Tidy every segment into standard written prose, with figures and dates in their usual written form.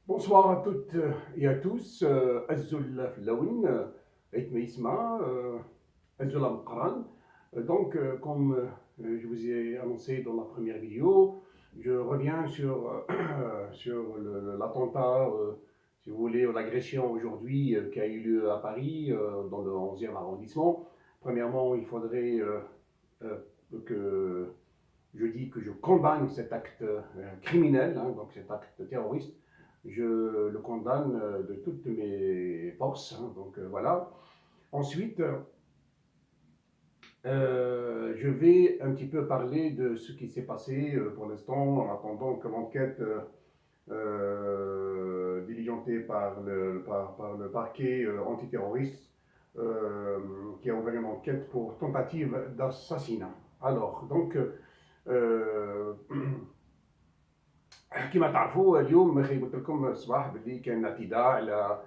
Bonsoir à toutes et à tous. Azul Flaoun, Aït Meisma, Azul Amqran. Comme je vous ai annoncé dans la première vidéo, je reviens sur, sur l'attentat, si vous voulez, ou l'agression aujourd'hui qui a eu lieu à Paris, dans le 11e arrondissement. Premièrement, il faudrait euh, que je dis que je condamne cet acte criminel, hein, donc cet acte terroriste. Je le condamne de toutes mes forces. Hein, voilà. Ensuite, je vais un petit peu parler de ce qui s'est passé pour l'instant en attendant que l'enquête diligentée par le parquet antiterroriste qui a ouvert une enquête pour tentative d'assassinat. Alors, euh, كما تعرفوا اليوم خلينا قلت لكم الصباح باللي كان اعتداء على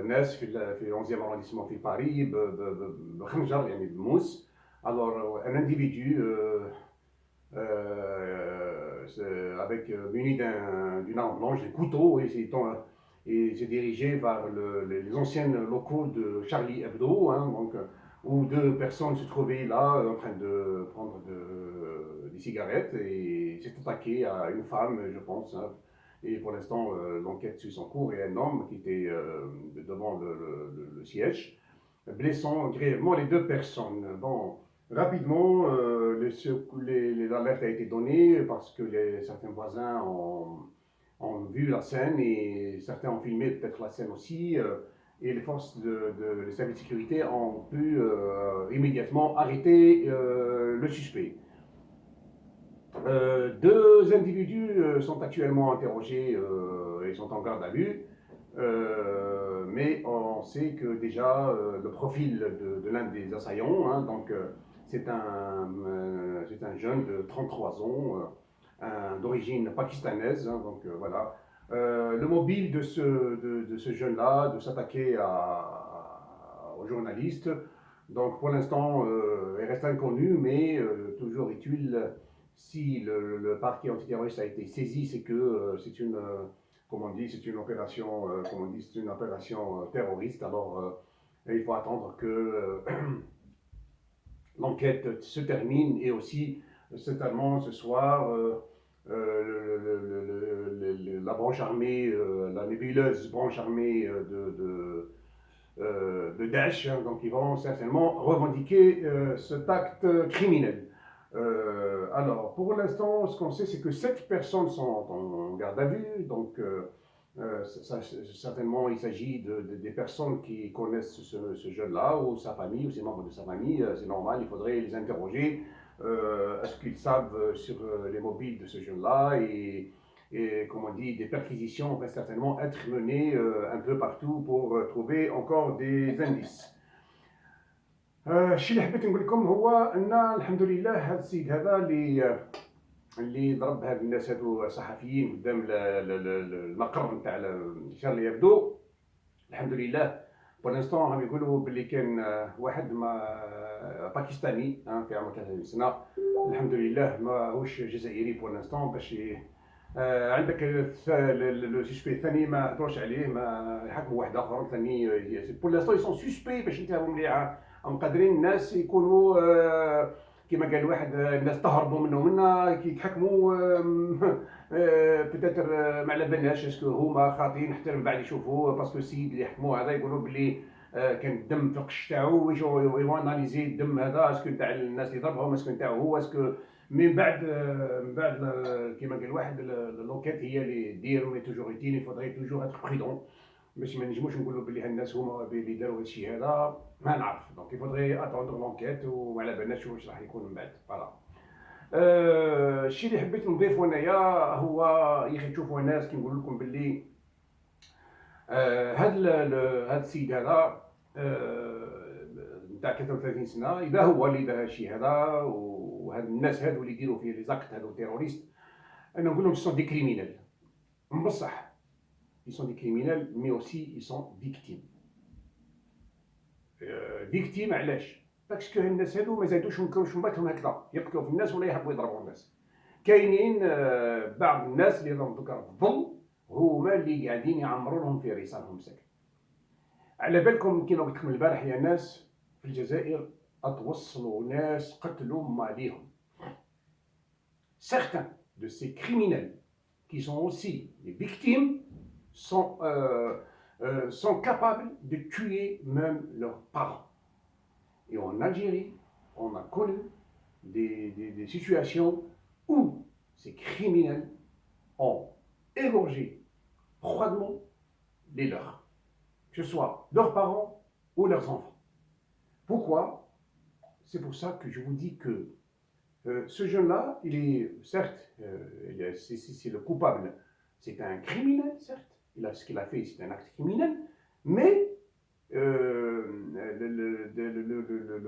ناس في 11 arrondissement في باريس بخنجر يعني بموس. Alors un individu avec muni d'une arme blanche, des couteaux, et s'est dirigé vers les anciennes locaux de Charlie Hebdo, hein, où deux personnes se trouvaient là en train de prendre des cigarettes et s'est attaqué à une femme, je pense. Hein. Et pour l'instant, l'enquête suit son cours et un homme qui était devant le siège, blessant grièvement les deux personnes. Bon, rapidement, l'alerte a été donnée parce que certains voisins ont vu la scène et certains ont filmé peut-être la scène aussi. Et les forces les services de sécurité ont pu immédiatement arrêter le suspect. Deux individus sont actuellement interrogés et sont en garde à vue. Mais on sait que déjà le profil de l'un des assaillants, hein, c'est un jeune de 33 ans, d'origine pakistanaise, hein, voilà. Le mobile de ce jeune-là, de s'attaquer aux journalistes, donc pour l'instant, il reste inconnu, mais toujours est-il, si le parquet antiterroriste a été saisi, c'est que c'est une comme on dit, c'est une opération, comme on dit, c'est une opération terroriste. Alors, il faut attendre que l'enquête se termine et aussi, certainement, ce soir, la branche armée, la nébuleuse branche armée de Daesh, hein, donc ils vont certainement revendiquer cet acte criminel. Alors, pour l'instant, ce qu'on sait, c'est que 7 personnes sont en garde à vue. Certainement, il s'agit des personnes qui connaissent ce jeune-là, ou sa famille, ou ses membres de sa famille. C'est normal, il faudrait les interroger. Est-ce qu'ils savent sur les mobiles de ce jeune-là et comme on dit, des perquisitions vont certainement être menées un peu partout pour trouver encore des indices. الشيء اللي حبيت نقول لكم هو ان الحمد لله هذا السيد هذا اللي ضرب هاد الناس هادو صحفيين قدام المقر نتاع شارلي يبدو. الحمد لله بور لانستون راهم يقولوا باللي كان واحد ما باكستاني في عمر 33 سنه. الحمد لله ماهوش جزائري بور لانستون باش عندك لو سوسبي الثاني ما هضروش عليه، ما يحكموا واحد اخر ثاني بور لانستون يسون سوسبي باش نتفاهموا مليح. هم قادرين الناس يكونوا كما قال واحد الناس تهربوا منا كي يتحكموا بتاتر ما على بالناش اسكو هما خاطئين حتى من بعد يشوفوا باسكو السيد اللي يحكموا هذا يقولوا بلي كان الدم في القش تاعو ويجوا اناليزي الدم هذا اسكو تاع الناس اللي ضربهم اسكو تاعو هو اسكو من بعد كما قال واحد لوكيت هي اللي دير مي توجور يتيل فودري توجور اتر بريدون باش ما نجموش نقولوا بلي هالناس هما اللي داروا هادشي هذا ما نعرف. دونك يفودري اتوندر لونكيت وما على بالناش واش راح يكون من بعد. فوالا الشيء اللي حبيت نضيفه انايا هو يا اخي تشوفوا ناس كي نقول لكم باللي هذا السيد هذا نتاع 33 سنه اذا هو اللي دار هادشي هذا وهاد الناس هادو اللي يديروا فيه لي زاكت هادو تيروريست انا نقول لهم سون دي كريمينال بصح ils sont des criminels mais aussi ils sont victimes. فيكتيم علاش؟ باسكو الناس هادو ما زادوش مكروش مباتهم هكذا يقتلوا في الناس ولا يحبوا يضربوا الناس. كاينين بعض الناس اللي راهم دوكا في الظل هما اللي قاعدين يعمروا لهم في رصالهم ساكن. على بالكم كي قلت لكم البارح يا ناس في الجزائر اتوصلوا ناس قتلوا ماليهم. Certains de ces criminels qui sont aussi des victimes sont capables de tuer même leurs parents. Et en Algérie, on a connu des situations où ces criminels ont égorgé froidement les leurs, que ce soit leurs parents ou leurs enfants. Pourquoi? C'est pour ça que je vous dis que ce jeune-là, il est certes, c'est le coupable, c'est un criminel, certes, ce qu'il a fait, c'est un acte criminel, mais les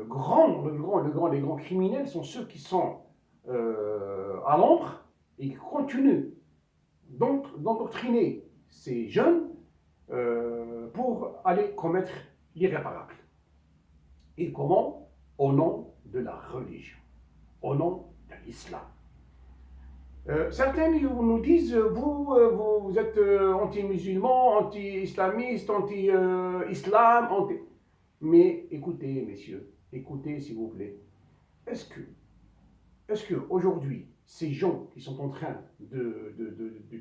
grands criminels sont ceux qui sont à l'ombre et qui continuent d'endoctriner ces jeunes pour aller commettre l'irréparable. Et comment? Au nom de la religion, au nom de l'islam. Certains nous disent, vous êtes anti-musulman, anti-islamiste, anti-islam, Mais écoutez, messieurs, écoutez s'il vous plaît. Est-ce que aujourd'hui, ces gens qui sont en train de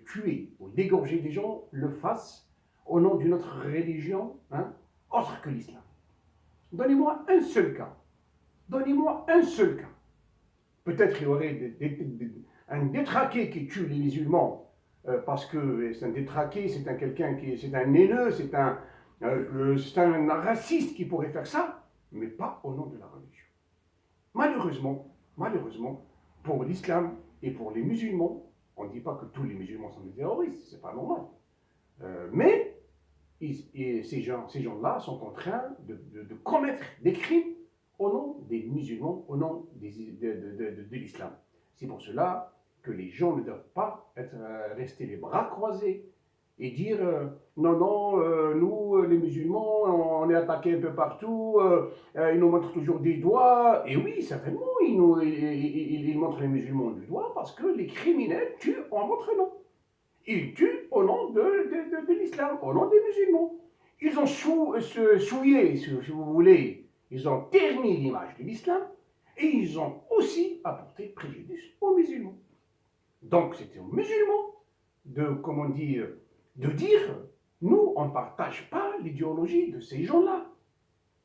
tuer ou d'égorger des gens le fassent au nom d'une autre religion, autre que l'islam? Donnez-moi un seul cas. Donnez-moi un seul cas. Peut-être il y aurait un détraqué qui tue les musulmans parce que c'est un détraqué, c'est un haineux, c'est un raciste qui pourrait faire ça, mais pas au nom de la religion. Malheureusement, pour l'islam et pour les musulmans, on ne dit pas que tous les musulmans sont des terroristes, c'est pas normal. Mais ces gens-là sont en train de commettre des crimes au nom des musulmans, au nom de l'islam. C'est pour cela que les gens ne doivent pas rester les bras croisés et dire non, nous les musulmans, on est attaqués un peu partout, ils nous montrent toujours des doigts. Et oui, certainement, ils montrent les musulmans du doigt parce que les criminels tuent en notre nom. Ils tuent au nom de l'islam, au nom des musulmans. Ils ont souillé, si vous voulez, ils ont terni l'image de l'islam et ils ont aussi apporté préjudice aux musulmans. Donc c'était aux musulmans de dire, nous, on ne partage pas l'idéologie de ces gens-là.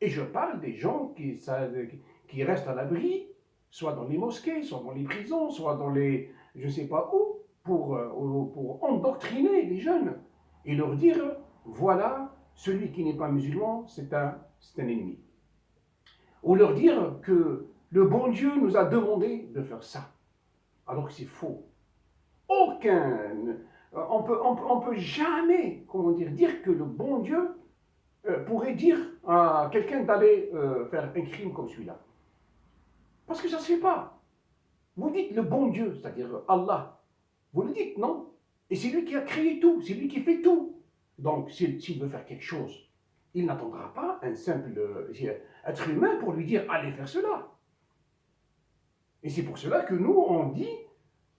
Et je parle des gens qui restent à l'abri, soit dans les mosquées, soit dans les prisons, soit dans les, je ne sais pas où, pour endoctriner les jeunes et leur dire, voilà, celui qui n'est pas musulman, c'est un ennemi. Ou leur dire que le bon Dieu nous a demandé de faire ça, alors que c'est faux. On peut jamais, dire que le bon Dieu pourrait dire à quelqu'un d'aller faire un crime comme celui-là. Parce que ça ne se fait pas. Vous dites le bon Dieu, c'est-à-dire Allah. Vous le dites, non? Et c'est lui qui a créé tout, c'est lui qui fait tout. Donc, s'il veut faire quelque chose, il n'attendra pas un simple être humain pour lui dire allez faire cela. Et c'est pour cela que nous, on dit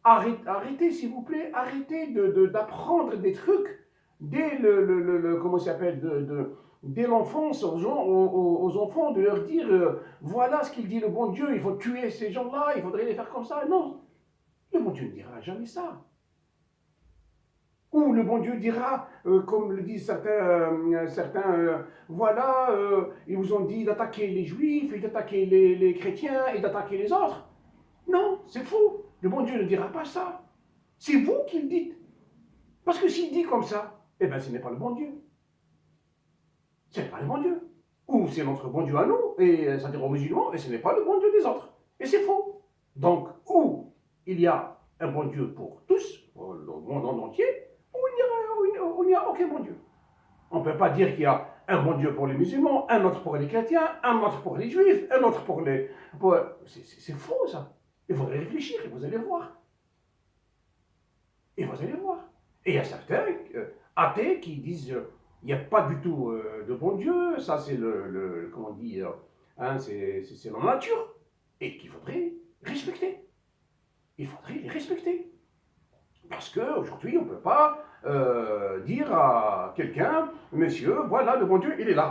arrêtez s'il vous plaît, arrêtez d'apprendre des trucs dès dès l'enfance aux enfants, de leur dire voilà ce qu'il dit le bon Dieu, il faut tuer ces gens-là, il faudrait les faire comme ça. Non, le bon Dieu ne dira jamais ça. Ou le bon Dieu dira, comme le disent certains voilà, ils vous ont dit d'attaquer les juifs, et d'attaquer les chrétiens, et d'attaquer les autres. Non, c'est faux. Le bon Dieu ne dira pas ça. C'est vous qui le dites. Parce que s'il dit comme ça, eh bien ce n'est pas le bon Dieu. Ce n'est pas le bon Dieu. Ou c'est notre bon Dieu à nous, et c'est-à-dire aux musulmans, et ce n'est pas le bon Dieu des autres. Et c'est faux. Donc, ou il y a un bon Dieu pour tous, pour le monde entier, ou il n'y a aucun bon Dieu. On ne peut pas dire qu'il y a un bon Dieu pour les musulmans, un autre pour les chrétiens, un autre pour les juifs, un autre pour les... C'est faux ça. Il faudrait réfléchir et vous allez voir. Et vous allez voir. Et il y a certains athées qui disent il n'y a pas du tout de bon Dieu, ça c'est comment dire, c'est la nature, et qu'il faudrait respecter. Il faudrait les respecter. Parce qu'aujourd'hui, on ne peut pas dire à quelqu'un, monsieur, voilà, le bon Dieu, il est là.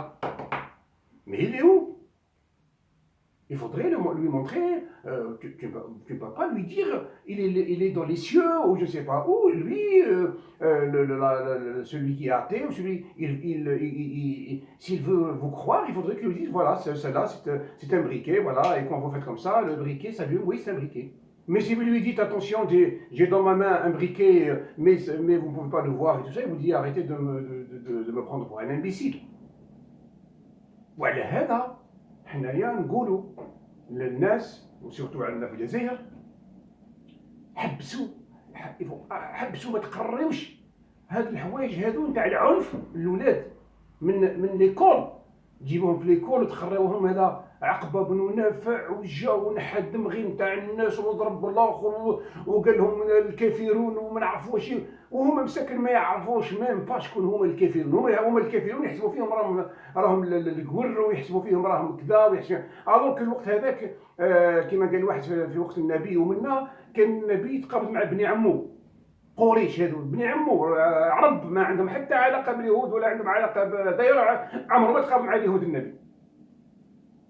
Mais il est où? Il faudrait lui montrer, tu ne peux pas lui dire, il est dans les cieux, ou je ne sais pas où, lui, celui qui est athée, ou celui, s'il veut vous croire, il faudrait qu'il lui dise, voilà, cela, c'est un briquet, voilà, et quand vous faites comme ça, le briquet s'allume, oui, c'est un briquet. Mais si vous lui dites, attention, j'ai dans ma main un briquet, mais vous ne pouvez pas le voir et tout ça, il vous dit, arrêtez de me prendre pour un imbécile. وعلى هذا حنايا نقولوا للناس وسورتو عندنا في الجزائر حبسوا ما تقريوش هاد الحوايج هادو نتاع العنف للولاد من ليكول، تجيبوهم في ليكول وتخريوهم هذا عقبه بن نافع وجا ونحى الدمغي نتاع الناس وضرب الاخر وقال لهم الكافرون وما نعرفوش، وهما مساكن ما يعرفوش ميم با شكون هما الكافرون. هما الكافرون يحسبوا فيهم راهم القور، ويحسبوا فيهم راهم كذا، ويحسبوا الوغ الوقت هذاك كما قال واحد في وقت النبي ومنا كان النبي يتقابل مع بني عمو قريش، هذو بني عمو عرب ما عندهم حتى علاقه باليهود ولا عندهم علاقه بدايره، عمرهم ما تقابل مع اليهود النبي،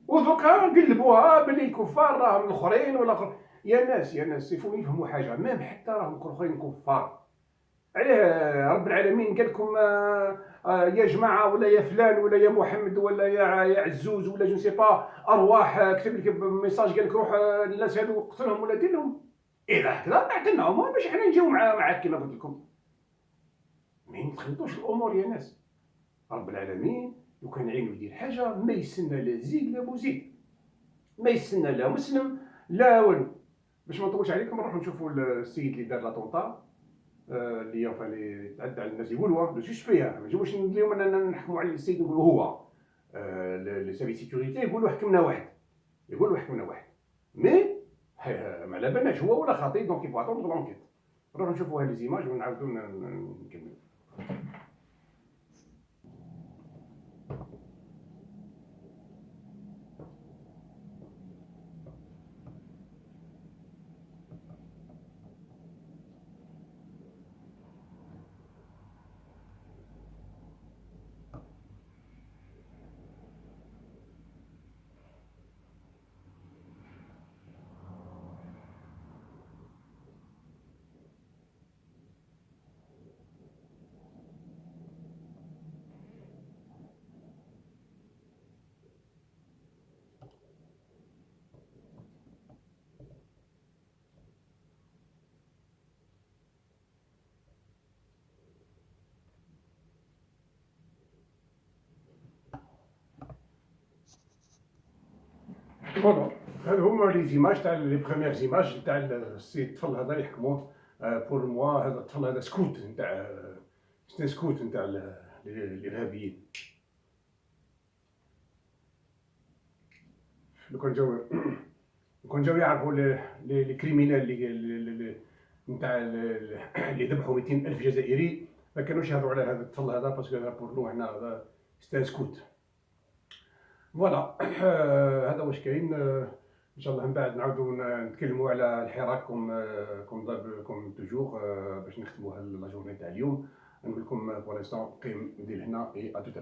ودوكا قلبوها باللي الكفار راهم الاخرين ولا يا ناس يفهموا يفهموا حاجه، ميم حتى راهم الاخرين كفار. عليه رب العالمين قال لكم يا جماعه ولا يا فلان ولا يا محمد ولا يا عزوز ولا جو سي با ارواح، كتب لك ميساج قال لك روح الناس هذو قتلهم ولا دير لهم، اذا هكذا اعتناهم باش حنا نجيو معاك كما قلت لكم. ما تخلطوش الامور يا ناس. رب العالمين لو كان عينو يدير حاجه ما يستنى لا زيد لا بوزيد، ما يستنى لا مسلم لا والو. باش ما نطولش عليكم نروحوا نشوفوا السيد اللي دار لاطونطا، اللي تعدى على الناس يقولوا لو سوسبي، ما نجيوش اليوم اننا نحكموا على السيد نقولوا هو لي سيرفيس سيكوريتي يقولوا حكمنا واحد، مي ما على بالناش هو ولا خطيب، دونك يبغى اتوندر لونكيت. نروحوا نشوفوا هاد لي زيماج ونعاودوا نكملوا. فوالا هادو هما لي زيماج تاع لي بروميير زيماج تاع السيد الطفل هذا اللي يحكموه. بور موا هذا الطفل هذا سكوت نتاع سكوت نتاع الارهابيين. لو كان جاو يعرفوا لي كريمينال اللي نتاع اللي ذبحوا 200,000 جزائري ما كانوش يهضروا على هذا الطفل هذا، باسكو هذا بور نو حنا هذا ستان سكوت. فوالا هذا واش كاين. ان شاء الله من بعد نعاودوا نتكلموا على الحراك كوم توجور باش نختموا لا جورني تاع اليوم. نقول لكم بور لانستون قيم ندير هنا اي ا توت